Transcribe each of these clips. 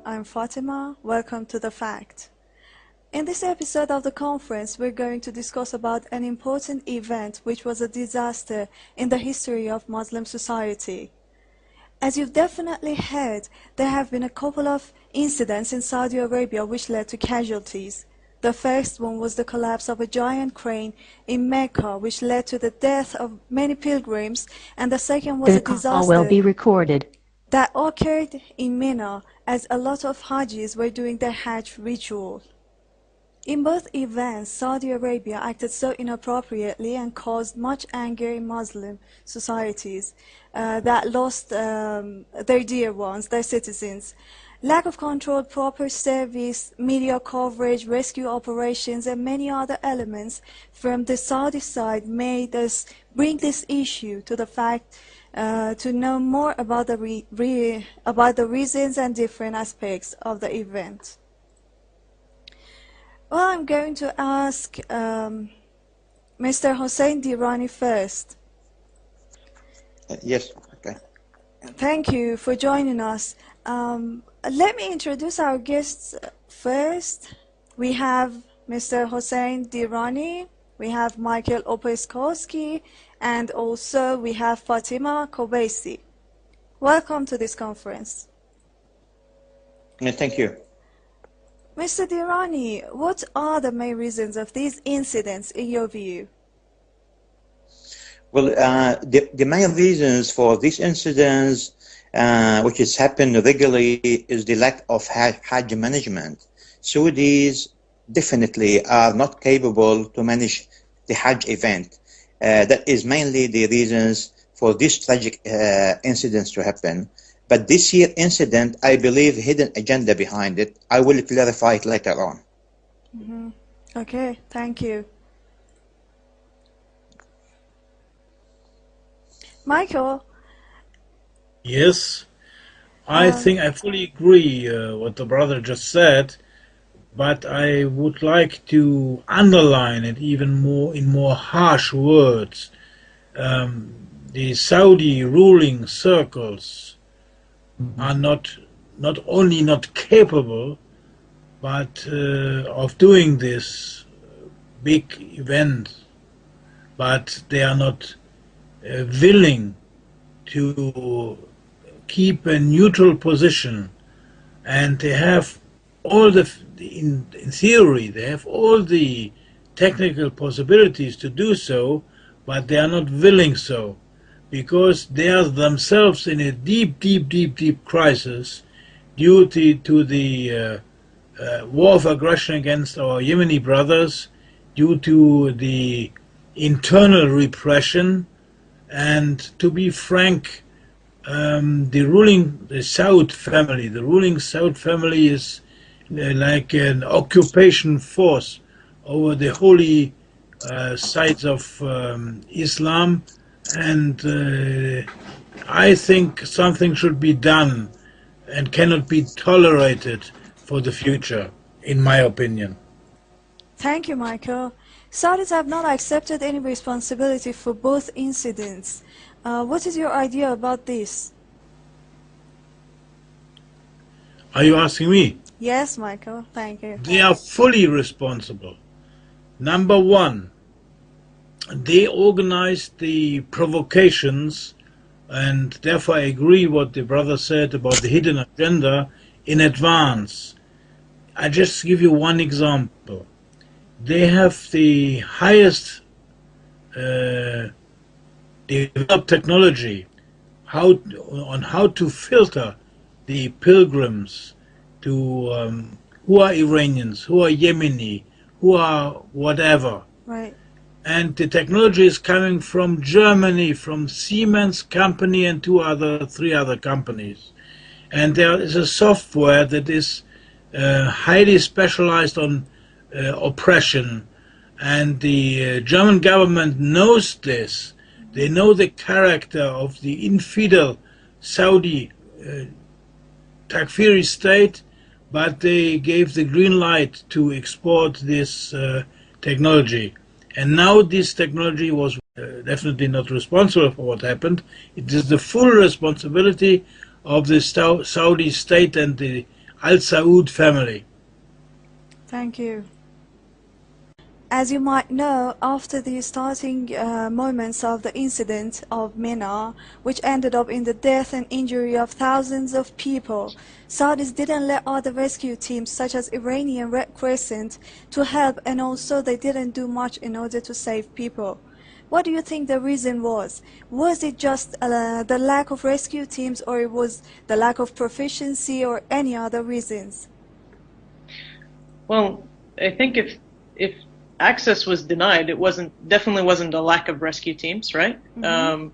I'm Fatima. Welcome to The Fact. In this episode of the conference, we're going to discuss about an important event which was a disaster in the history of Muslim society. As you've definitely heard, there have been a couple of incidents in Saudi Arabia which led to casualties. The first one was the collapse of a giant crane in Mecca, which led to the death of many pilgrims, and the second was a disaster call will be recorded. That occurred in Mina as a lot of Hajjis were doing their Hajj ritual. In both events, Saudi Arabia acted so inappropriately and caused much anger in Muslim societies that lost their dear ones, their citizens. Lack of control, proper service, media coverage, rescue operations, and many other elements from the Saudi side made us bring this issue to the fact to know more about the reasons and different aspects of the event. Well, I'm going to ask Mr. Hossein Dirani first. Yes, okay. Thank you for joining us. Let me introduce our guests first. We have Mr. Hossein Dirani, we have Michael Opaskowski, and also we have Fatima Kobaisi. Welcome to this conference. Thank you. Mr. Dirani, what are the main reasons of these incidents in your view? Well, the main reasons for these incidents, which has happened regularly, is the lack of Hajj management. Saudis definitely are not capable to manage the Hajj event. That is mainly the reasons for these tragic incidents to happen. But this year incident, I believe, hidden agenda behind it. I will clarify it later on. Mm-hmm. Okay, thank you. Michael? Yes, I think I fully agree what the brother just said, but I would like to underline it even more in more harsh words. The Saudi ruling circles are not only not capable, but of doing this big event, but they are not willing to keep a neutral position, and they have all in theory they have all the technical possibilities to do so, but they are not willing so, because they are themselves in a deep crisis due to the war of aggression against our Yemeni brothers, due to the internal repression, and to be frank, the ruling Saud family is like an occupation force over the holy sites of Islam, and I think something should be done and cannot be tolerated for the future, in my opinion. Thank you, Michael. Saudis have not accepted any responsibility for both incidents. What is your idea about this? Are you asking me? Yes, Michael, thank you. They are fully responsible. Number one, they organized the provocations, and therefore I agree what the brother said about the hidden agenda in advance. I just give you one example. They have the highest uh, developed technology how to filter the pilgrims to who are Iranians, who are Yemeni, who are whatever. Right. And the technology is coming from Germany, from Siemens company and three other companies. And there is a software that is highly specialized on oppression. And the German government knows this. They know the character of the infidel Saudi Takfiri state, but they gave the green light to export this technology. And now this technology was definitely not responsible for what happened. It is the full responsibility of the Saudi state and the Al Saud family. Thank you. As you might know, after the starting moments of the incident of Mina, which ended up in the death and injury of thousands of people, Saudis didn't let other rescue teams such as Iranian Red Crescent to help, and also they didn't do much in order to save people. What do you think the reason was? Was it just the lack of rescue teams, or it was the lack of proficiency, or any other reasons? Well, I think if access was denied, it definitely wasn't a lack of rescue teams, right? Mm-hmm.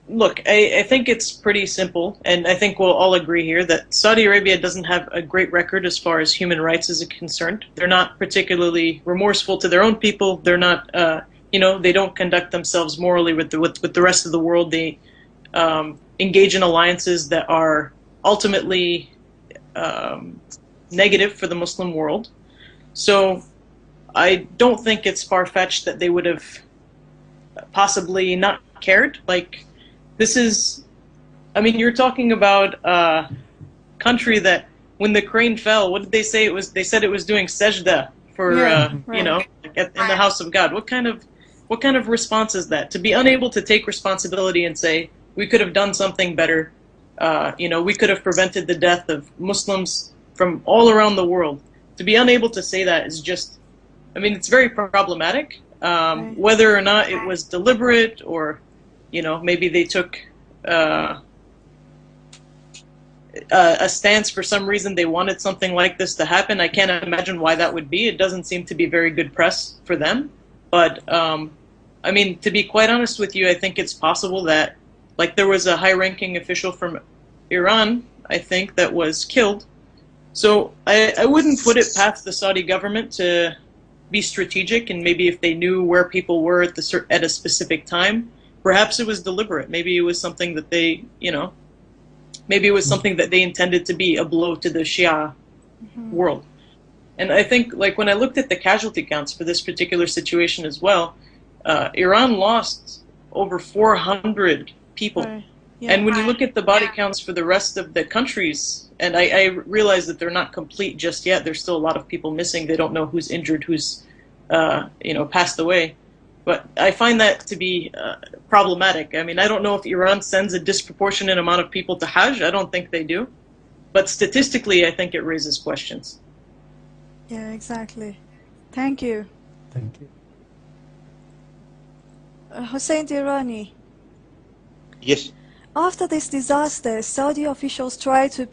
Look, I think it's pretty simple, and I think we'll all agree here that Saudi Arabia doesn't have a great record as far as human rights is concerned. They're not particularly remorseful to their own people. They're not, they don't conduct themselves morally with the rest of the world. They engage in alliances that are ultimately negative for the Muslim world. So I don't think it's far-fetched that they would have possibly not cared. Like, this is, I mean, you're talking about a country that when the crane fell, what did they say it was? They said it was doing sajda for, right. In the house of God. What kind of response is that? To be unable to take responsibility and say, we could have done something better. We could have prevented the death of Muslims from all around the world. To be unable to say that is just, I mean, it's very problematic. Whether or not it was deliberate, or, maybe they took a stance for some reason. They wanted something like this to happen. I can't imagine why that would be. It doesn't seem to be very good press for them. But, I mean, to be quite honest with you, I think it's possible that, like, there was a high-ranking official from Iran, I think, that was killed. So I wouldn't put it past the Saudi government to be strategic, and maybe if they knew where people were at a specific time, perhaps it was deliberate. Maybe it was something that they, maybe it was something that they intended to be a blow to the Shia world. And I think, like, when I looked at the casualty counts for this particular situation as well, Iran lost over 400 people. Right. Yeah. And when you look at the body counts for the rest of the countries, and I realize that they're not complete just yet. There's still a lot of people missing. They don't know who's injured, who's passed away. But I find that to be problematic. I mean, I don't know if Iran sends a disproportionate amount of people to Hajj. I don't think they do. But statistically, I think it raises questions. Yeah, exactly. Thank you. Thank you. Hussein Dirani. Yes. After this disaster, Saudi officials tried to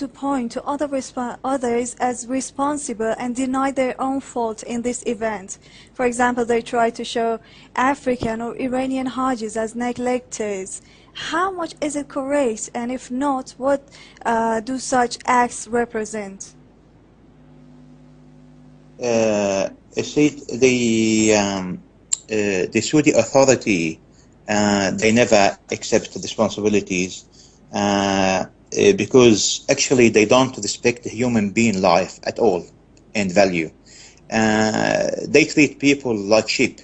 point to others as responsible and deny their own fault in this event. For example, they tried to show African or Iranian Hajis as neglectors. How much is it correct? And if not, what do such acts represent? The Saudi authority, they never accept responsibilities because actually they don't respect human being life at all and value. They treat people like sheep.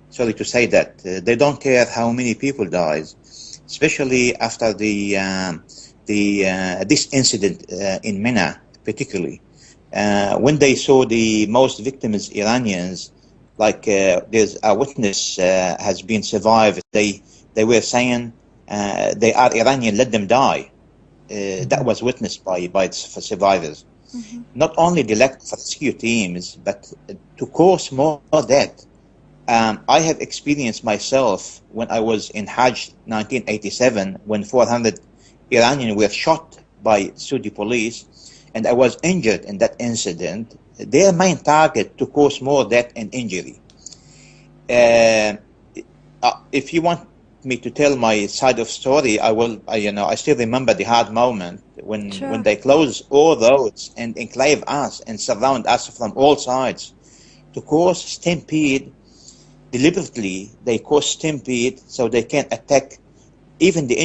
Sorry to say that. They don't care how many people dies, especially after this incident in Mina, particularly. When they saw the most victims Iranians, like there's a witness has been survived. They were saying they are Iranian, let them die. That was witnessed by survivors. Not only the lack of rescue teams, but to cause more death. I have experienced myself when I was in Hajj 1987, when 400 Iranians were shot by Saudi police, and I was injured in that incident. Their main target to cause more death and injury. If you want me to tell my side of story, I will. I still remember the hard moment when they close all roads and enclave us and surround us from all sides to cause stampede. Deliberately, they cause stampede so they can attack even the